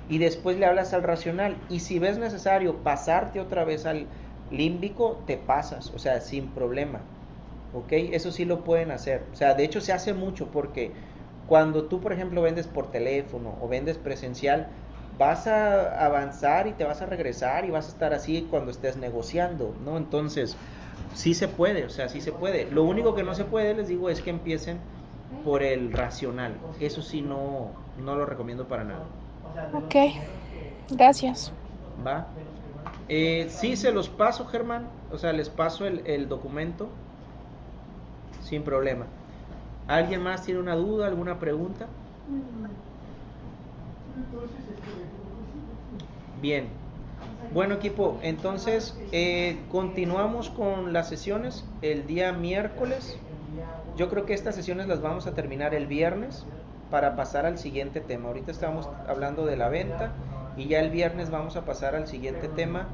y después le hablas al racional. Y si ves necesario pasarte otra vez al límbico, te pasas, o sea, sin problema. ¿Ok? Eso sí lo pueden hacer. O sea, de hecho se hace mucho porque cuando tú, por ejemplo, vendes por teléfono o vendes presencial, vas a avanzar y te vas a regresar y vas a estar así cuando estés negociando, ¿no? Entonces, sí se puede, o sea, sí se puede. Lo único que no se puede, les digo, es que empiecen por el racional. Eso sí no lo recomiendo para nada. Ok, gracias. ¿Va? Sí, se los paso, Germán. O sea, les paso el documento sin problema. ¿Alguien más tiene una duda, alguna pregunta? Bien. Bueno, equipo, entonces continuamos con las sesiones el día miércoles. Yo creo que estas sesiones las vamos a terminar el viernes para pasar al siguiente tema. Ahorita estamos hablando de la venta y ya el viernes vamos a pasar al siguiente tema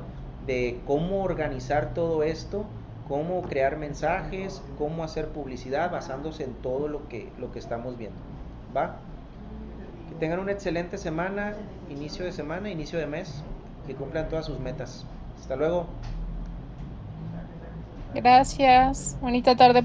de cómo organizar todo esto, cómo crear mensajes, cómo hacer publicidad basándose en todo lo que estamos viendo. ¿Va? Que tengan una excelente semana, inicio de mes, que cumplan todas sus metas. Hasta luego. Gracias. Bonita tarde.